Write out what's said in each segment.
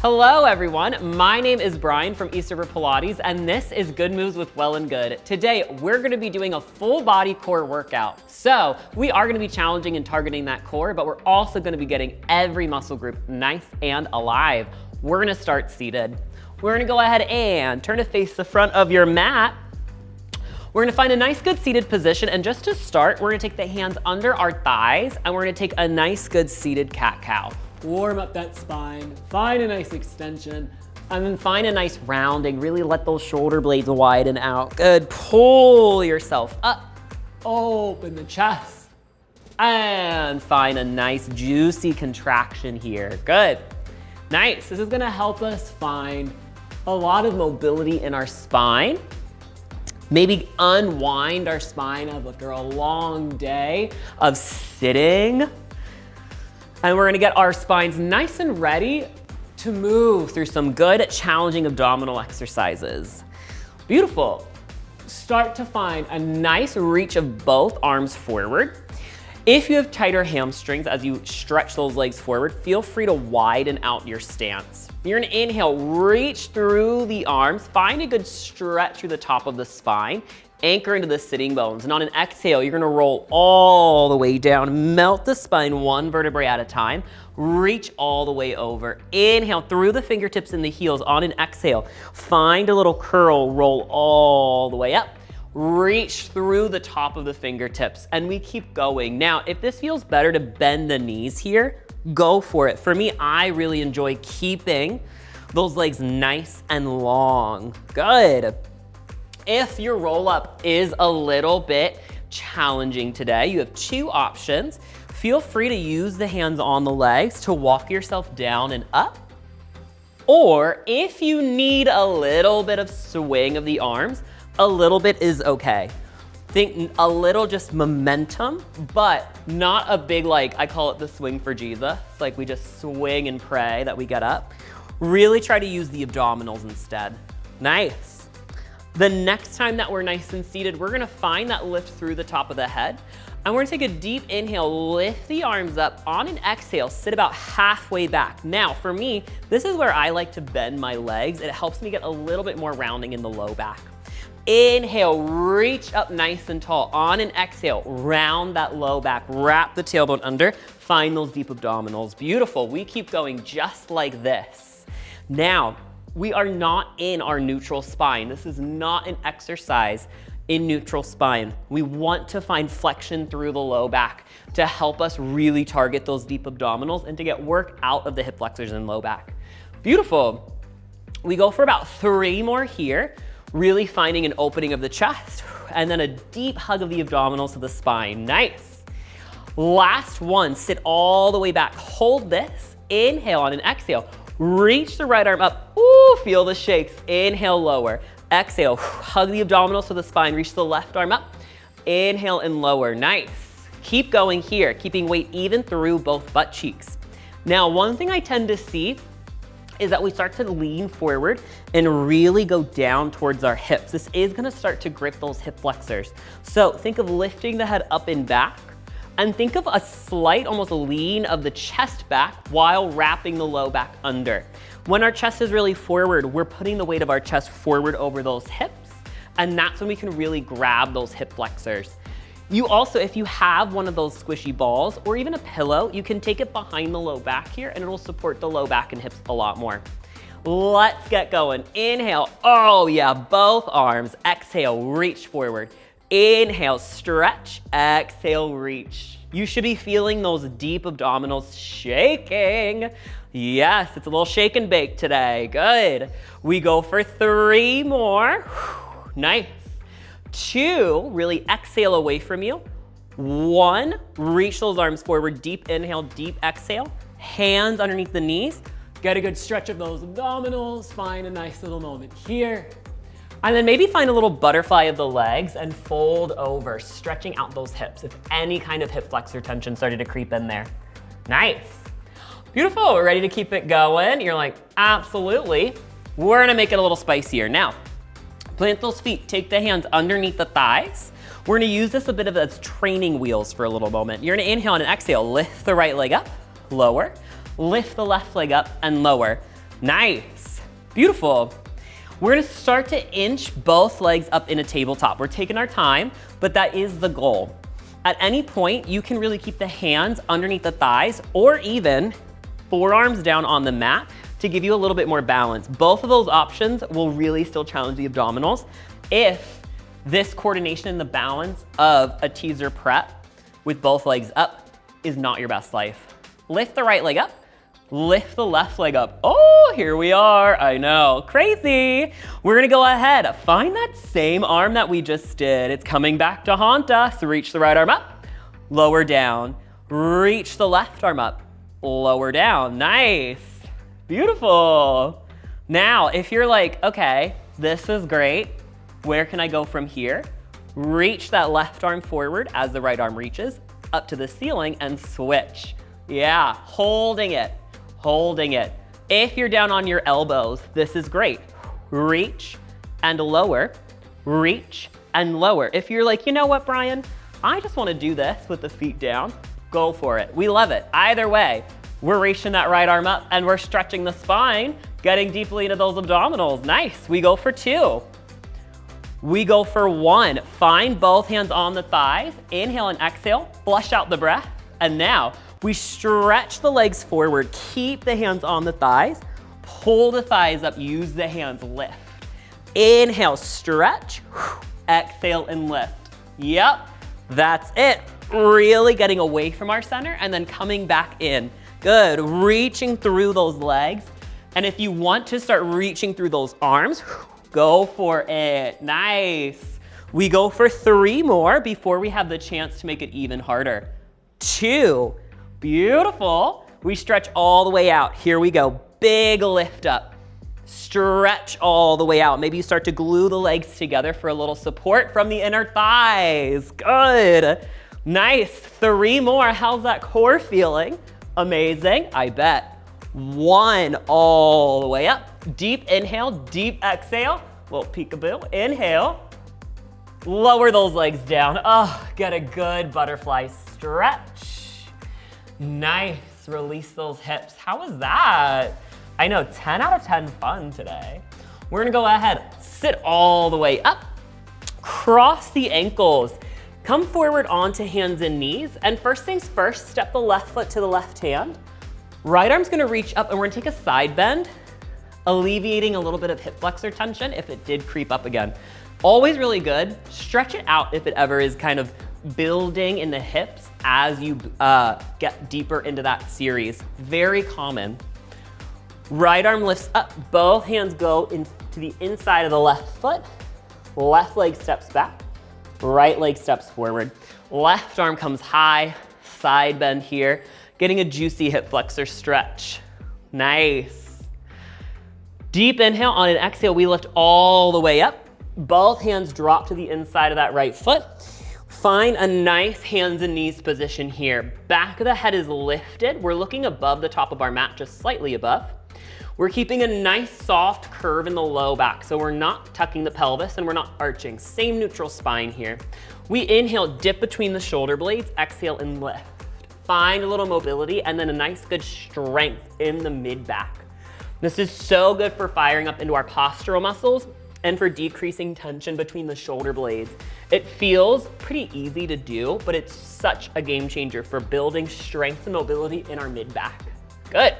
Hello everyone, my name is Brian from East River Pilates and this is Good Moves with Well+Good. Today we're going to be doing a full body core workout. So we are going to be challenging and targeting that core, but we're also going to be getting every muscle group nice and alive. We're going to start seated. We're going to go ahead and turn to face the front of your mat. We're going to find a nice good seated position, and just to start, we're going to take the hands under our thighs and we're going to take a nice good seated cat-cow. Warm up that spine, find a nice extension, and then find a nice rounding. Really let those shoulder blades widen out. Good, pull yourself up, open the chest, and find a nice juicy contraction here. Good, nice. This is gonna help us find a lot of mobility in our spine. Maybe unwind our spine after a long day of sitting. And we're gonna get our spines nice and ready to move through some good, challenging abdominal exercises. Beautiful. Start to find a nice reach of both arms forward. If you have tighter hamstrings as you stretch those legs forward, feel free to widen out your stance. You're gonna inhale, reach through the arms, find a good stretch through the top of the spine, anchor into the sitting bones, and on an exhale, you're gonna roll all the way down, melt the spine one vertebrae at a time, reach all the way over. Inhale through the fingertips and the heels. On an exhale, find a little curl, roll all the way up, reach through the top of the fingertips, and we keep going. Now, if this feels better to bend the knees here, go for it. For me, I really enjoy keeping those legs nice and long. Good. If your roll up is a little bit challenging today, you have two options. Feel free to use the hands on the legs to walk yourself down and up. Or if you need a little bit of swing of the arms, a little bit is okay. Think a little just momentum, but not a big, like, I call it the swing for Jesus. It's like we just swing and pray that we get up. Really try to use the abdominals instead. Nice. The next time that we're nice and seated, we're gonna find that lift through the top of the head. And we're gonna take a deep inhale, lift the arms up. On an exhale, sit about halfway back. Now, for me, this is where I like to bend my legs. It helps me get a little bit more rounding in the low back. Inhale, reach up nice and tall. On an exhale, round that low back, wrap the tailbone under, find those deep abdominals. Beautiful, we keep going just like this. Now, we are not in our neutral spine. This is not an exercise in neutral spine. We want to find flexion through the low back to help us really target those deep abdominals and to get work out of the hip flexors and low back. Beautiful. We go for about 3 more here, really finding an opening of the chest and then a deep hug of the abdominals to the spine. Nice. Last one, sit all the way back. Hold this, inhale on an exhale. Reach the right arm up. Ooh, feel the shakes. Inhale, lower. Exhale, hug the abdominals to the spine. Reach the left arm up. Inhale and lower. Nice. Keep going here, keeping weight even through both butt cheeks. Now, one thing I tend to see is that we start to lean forward and really go down towards our hips. This is gonna start to grip those hip flexors. So think of lifting the head up and back, and think of a slight, almost lean of the chest back while wrapping the low back under. When our chest is really forward, we're putting the weight of our chest forward over those hips, and that's when we can really grab those hip flexors. You also, if you have one of those squishy balls or even a pillow, you can take it behind the low back here and it'll support the low back and hips a lot more. Let's get going. Inhale, oh yeah, both arms. Exhale, reach forward. Inhale, stretch, exhale, reach. You should be feeling those deep abdominals shaking. Yes, it's a little shake and bake today. Good. We go for 3 more. Nice. 2, really exhale away from you. 1, reach those arms forward. Deep inhale, deep exhale. Hands underneath the knees. Get a good stretch of those abdominals. Find a nice little moment here. And then maybe find a little butterfly of the legs and fold over, stretching out those hips if any kind of hip flexor tension started to creep in there. Nice. Beautiful, we're ready to keep it going. You're like, absolutely. We're gonna make it a little spicier. Now, plant those feet, take the hands underneath the thighs. We're gonna use this a bit of as training wheels for a little moment. You're gonna inhale and exhale, lift the right leg up, lower, lift the left leg up and lower. Nice. Beautiful. We're gonna start to inch both legs up in a tabletop. We're taking our time, but that is the goal. At any point, you can really keep the hands underneath the thighs or even forearms down on the mat to give you a little bit more balance. Both of those options will really still challenge the abdominals if this coordination and the balance of a teaser prep with both legs up is not your best life. Lift the right leg up, lift the left leg up. Oh, here we are. I know, crazy. We're gonna go ahead, find that same arm that we just did. It's coming back to haunt us. Reach the right arm up, lower down. Reach the left arm up, lower down. Nice, beautiful. Now, if you're like, okay, this is great, where can I go from here? Reach that left arm forward as the right arm reaches up to the ceiling and switch. Yeah, holding it, holding it. If you're down on your elbows, this is great. Reach and lower, reach and lower. If you're like, you know what, Brian? I just wanna do this with the feet down, go for it. We love it. Either way, we're reaching that right arm up and we're stretching the spine, getting deeply into those abdominals. Nice, we go for 2. We go for 1. Find both hands on the thighs. Inhale and exhale, flush out the breath. And now we stretch the legs forward. Keep the hands on the thighs. Pull the thighs up, use the hands, lift. Inhale, stretch. Exhale and lift. Yep, that's it. Really getting away from our center and then coming back in. Good, reaching through those legs. And if you want to start reaching through those arms, go for it. Nice. We go for 3 more before we have the chance to make it even harder. 2. Beautiful. We stretch all the way out. Here we go. Big lift up. Stretch all the way out. Maybe you start to glue the legs together for a little support from the inner thighs. Good. Nice. 3 more. How's that core feeling? Amazing, I bet. 1, all the way up. Deep inhale, deep exhale. Little peekaboo. Inhale. Lower those legs down. Oh, get a good butterfly stretch. Nice. Release those hips. How was that? I know, 10 out of 10 fun today. We're gonna go ahead, sit all the way up. Cross the ankles. Come forward onto hands and knees. And first things first, step the left foot to the left hand. Right arm's gonna reach up and we're gonna take a side bend, alleviating a little bit of hip flexor tension if it did creep up again. Always really good. Stretch it out if it ever is kind of building in the hips as you get deeper into that series. Very common. Right arm lifts up, both hands go into the inside of the left foot. Left leg steps back, right leg steps forward. Left arm comes high, side bend here. Getting a juicy hip flexor stretch. Nice. Deep inhale. On an exhale, we lift all the way up. Both hands drop to the inside of that right foot. Find a nice hands and knees position here. Back of the head is lifted. We're looking above the top of our mat, just slightly above. We're keeping a nice soft curve in the low back, so we're not tucking the pelvis and we're not arching. Same neutral spine here. We inhale, dip between the shoulder blades, exhale and lift. Find a little mobility and then a nice good strength in the mid back. This is so good for firing up into our postural muscles and for decreasing tension between the shoulder blades. It feels pretty easy to do, but it's such a game changer for building strength and mobility in our mid back. Good.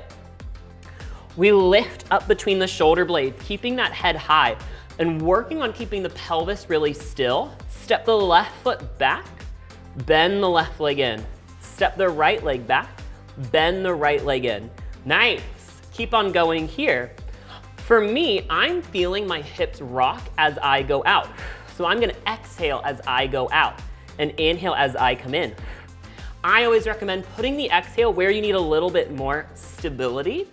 We lift up between the shoulder blades, keeping that head high and working on keeping the pelvis really still. Step the left foot back, bend the left leg in. Step the right leg back, bend the right leg in. Nice. Keep on going here. For me, I'm feeling my hips rock as I go out. So I'm gonna exhale as I go out and inhale as I come in. I always recommend putting the exhale where you need a little bit more stability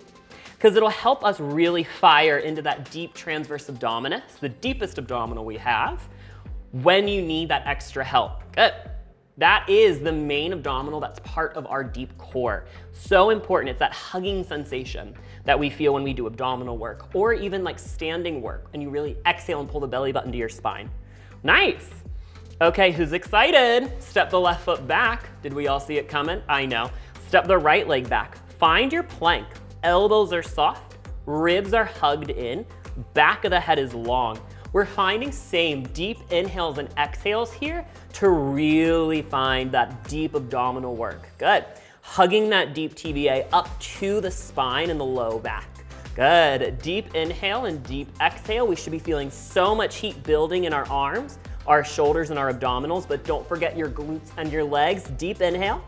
because it'll help us really fire into that deep transverse abdominis, the deepest abdominal we have, when you need that extra help. Good. That is the main abdominal that's part of our deep core. So important, it's that hugging sensation that we feel when we do abdominal work or even like standing work and you really exhale and pull the belly button to your spine. Nice. Okay, who's excited? Step the left foot back. Did we all see it coming? I know. Step the right leg back. Find your plank. Elbows are soft. Ribs are hugged in, back of the head is long. We're finding same deep inhales and exhales here to really find that deep abdominal work. Good. Hugging that deep TVA up to the spine and the low back. Good. Deep inhale and deep exhale. We should be feeling so much heat building in our arms, our shoulders, and our abdominals, but don't forget your glutes and your legs. Deep inhale,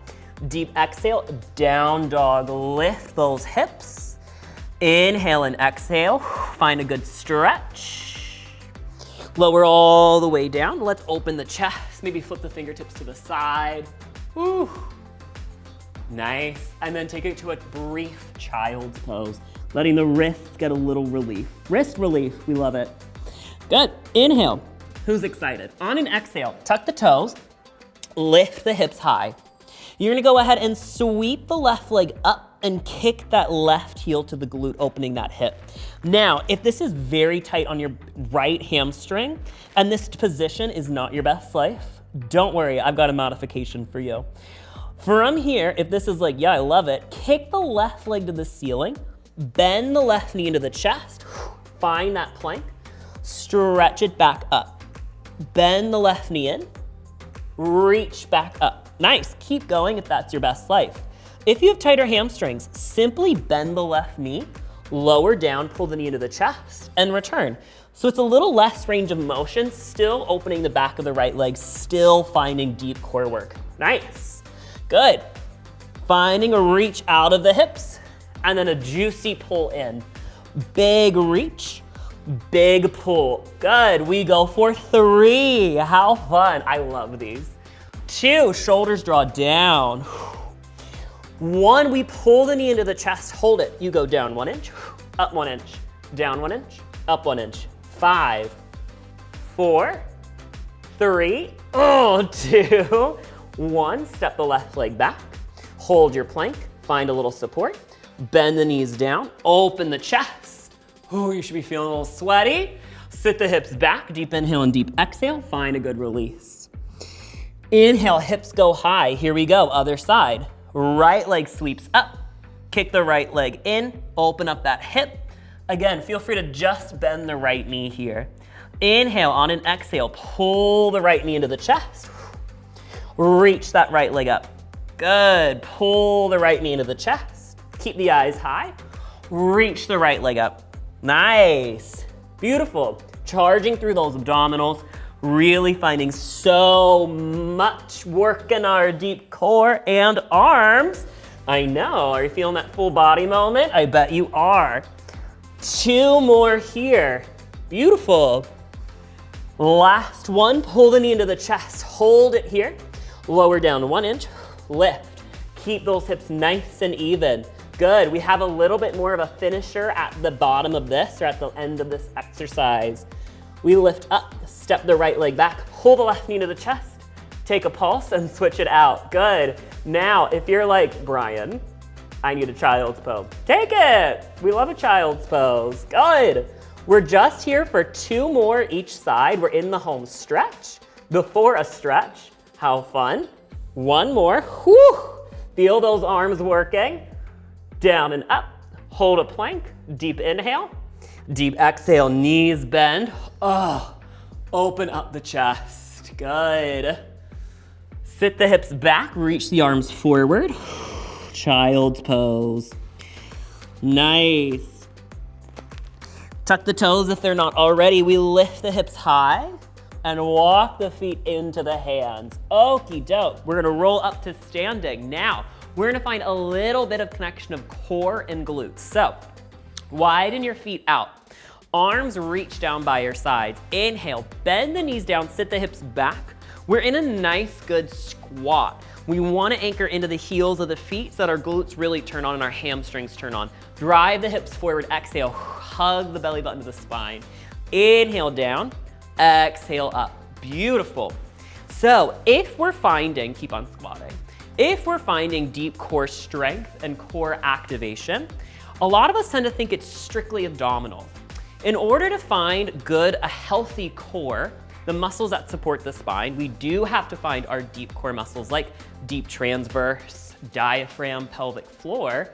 deep exhale, down dog. Lift those hips. Inhale and exhale. Find a good stretch. Lower all the way down. Let's open the chest. Maybe flip the fingertips to the side. Whew. Nice. And then take it to a brief child's pose, letting the wrists get a little relief. Wrist relief, we love it. Good. Inhale. Who's excited? On an exhale, tuck the toes, lift the hips high. You're gonna go ahead and sweep the left leg up and kick that left heel to the glute, opening that hip. Now, if this is very tight on your right hamstring and this position is not your best life, don't worry, I've got a modification for you. From here, if this is like, yeah, I love it, kick the left leg to the ceiling, bend the left knee into the chest, find that plank, stretch it back up. Bend the left knee in, reach back up. Nice, keep going if that's your best life. If you have tighter hamstrings, simply bend the left knee, lower down, pull the knee into the chest, and return. So it's a little less range of motion, still opening the back of the right leg, still finding deep core work. Nice, good. Finding a reach out of the hips, and then a juicy pull in. Big reach, big pull. Good, we go for 3. How fun, I love these. 2, shoulders draw down. 1, we pull the knee into the chest, hold it. You go down 1 inch, up 1 inch, down 1 inch, up 1 inch. 5, 4, 3, 2, 1. Step the left leg back, hold your plank, find a little support, bend the knees down, open the chest. Oh, you should be feeling a little sweaty. Sit the hips back, deep inhale and deep exhale, find a good release. Inhale, hips go high. Here we go, other side. Right leg sweeps up, kick the right leg in, open up that hip. Again, feel free to just bend the right knee here. Inhale, on an exhale, pull the right knee into the chest. Reach that right leg up. Good, pull the right knee into the chest. Keep the eyes high. Reach the right leg up. Nice, beautiful. Charging through those abdominals. Really finding so much work in our deep core and arms. I know, are you feeling that full body moment? I bet you are. 2 more here, beautiful. Last one, pull the knee into the chest, hold it here. Lower down 1 inch, lift. Keep those hips nice and even. Good, we have a little bit more of a finisher at the bottom of this or at the end of this exercise. We lift up, step the right leg back, pull the left knee to the chest, take a pulse and switch it out. Good. Now, if you're like, Brian, I need a child's pose, take it. We love a child's pose. Good. We're just here for 2 more each side. We're in the home stretch. Before a stretch, how fun. 1 more, whew. Feel those arms working. Down and up, hold a plank, deep inhale. Deep exhale, knees bend. Oh, open up the chest. Good. Sit the hips back, reach the arms forward. Child's pose. Nice. Tuck the toes if they're not already. We lift the hips high and walk the feet into the hands. Okie doke. We're gonna roll up to standing. Now, we're gonna find a little bit of connection of core and glutes. So, widen your feet out. Arms reach down by your sides. Inhale, bend the knees down, sit the hips back. We're in a nice, good squat. We wanna anchor into the heels of the feet so that our glutes really turn on and our hamstrings turn on. Drive the hips forward, exhale, hug the belly button to the spine. Inhale down, exhale up. Beautiful. So if we're finding, keep on squatting, if we're finding deep core strength and core activation, a lot of us tend to think it's strictly abdominal. In order to find a healthy core, the muscles that support the spine, we do have to find our deep core muscles like deep transverse, diaphragm, pelvic floor.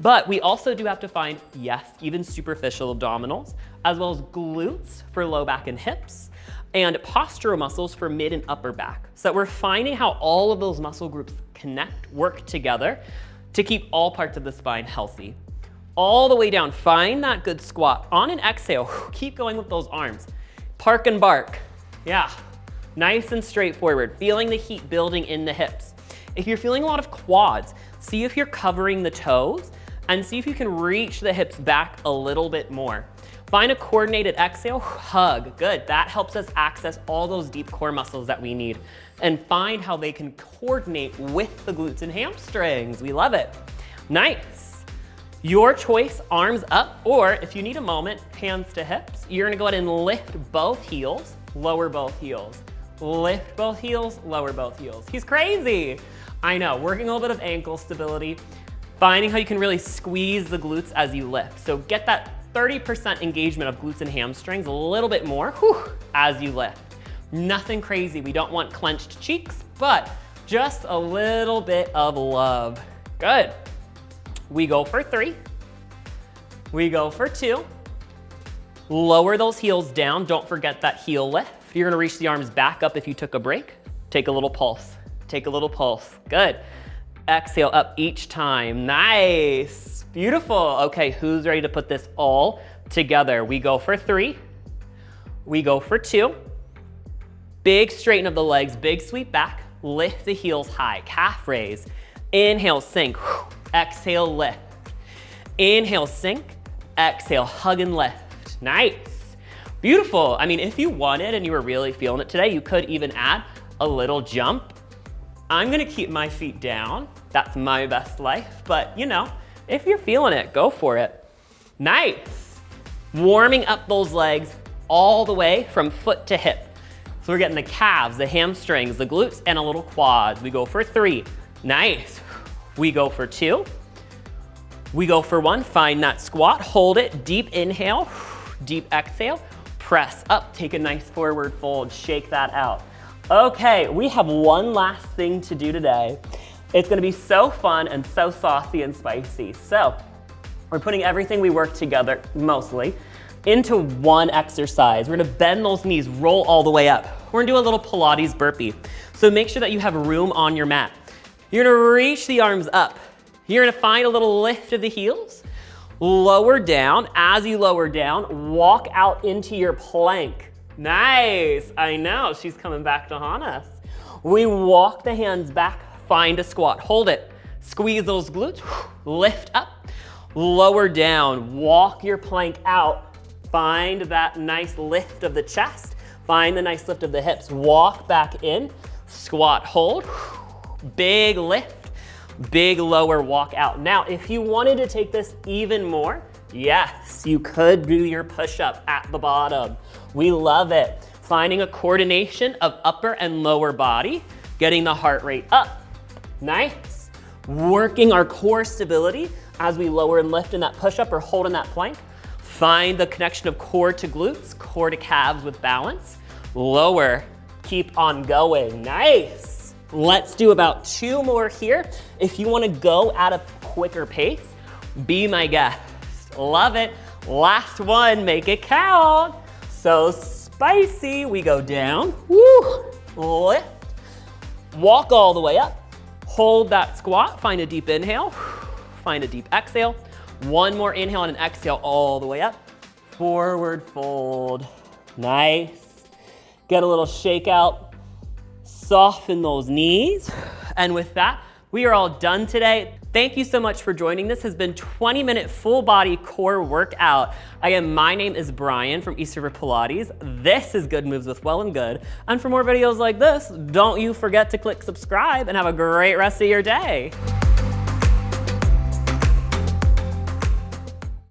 But we also do have to find, yes, even superficial abdominals, as well as glutes for low back and hips, and postural muscles for mid and upper back. So that we're finding how all of those muscle groups connect, work together to keep all parts of the spine healthy. All the way down, find that good squat. On an exhale, keep going with those arms. Park and bark. Yeah, nice and straightforward. Feeling the heat building in the hips. If you're feeling a lot of quads, see if you're covering the toes and see if you can reach the hips back a little bit more. Find a coordinated exhale, hug, good. That helps us access all those deep core muscles that we need and find how they can coordinate with the glutes and hamstrings. We love it. Nice. Your choice, arms up, or if you need a moment, hands to hips. You're gonna go ahead and lift both heels, lower both heels. Lift both heels, lower both heels. He's crazy. I know, working a little bit of ankle stability, finding how you can really squeeze the glutes as you lift. So get that 30% engagement of glutes and hamstrings, a little bit more as you lift. Nothing crazy. We don't want clenched cheeks, but just a little bit of love. Good. We go for 3. We go for 2. Lower those heels down. Don't forget that heel lift. You're gonna reach the arms back up if you took a break. Take a little pulse. Take a little pulse. Good. Exhale up each time. Nice. Beautiful. Okay, who's ready to put this all together? We go for 3. We go for 2. Big straighten of the legs, big sweep back. Lift the heels high, calf raise. Inhale, sink. Exhale, lift. Inhale, sink. Exhale, hug and lift. Nice. Beautiful. I mean, if you wanted and you were really feeling it today, you could even add a little jump. I'm gonna keep my feet down. That's my best life, but you know, if you're feeling it, go for it. Nice. Warming up those legs all the way from foot to hip. So we're getting the calves, the hamstrings, the glutes, and a little quads. We go for 3. Nice. We go for 2. We go for 1. Find that squat, hold it, deep inhale, deep exhale, press up, take a nice forward fold, shake that out. Okay, we have one last thing to do today. It's gonna be so fun and so saucy and spicy. So we're putting everything we work together, mostly, into one exercise. We're gonna bend those knees, roll all the way up. We're gonna do a little Pilates burpee. So make sure that you have room on your mat. You're gonna reach the arms up. You're gonna find a little lift of the heels, lower down. As you lower down, walk out into your plank. Nice, I know, she's coming back to haunt us. We walk the hands back, find a squat, hold it. Squeeze those glutes, lift up, lower down, walk your plank out. Find that nice lift of the chest, find the nice lift of the hips. Walk back in, squat, hold, big lift, big lower, walk out. Now, if you wanted to take this even more, yes, you could do your push-up at the bottom. We love it. Finding a coordination of upper and lower body, getting the heart rate up. Nice. Working our core stability as we lower and lift in that push-up or hold in that plank. Find the connection of core to glutes, core to calves with balance. Lower, keep on going. Nice. Let's do about 2 more here. If you wanna go at a quicker pace, be my guest. Love it. Last one, make it count. So spicy. We go down, woo, lift, walk all the way up, hold that squat, find a deep inhale, find a deep exhale. One more inhale and an exhale all the way up. Forward fold. Nice. Get a little shake out. Soften those knees. And with that, we are all done today. Thank you so much for joining. This has been 20-minute full body core workout. Again, my name is Brian from East River Pilates. This is Good Moves with Well and Good. And for more videos like this, don't you forget to click subscribe and have a great rest of your day.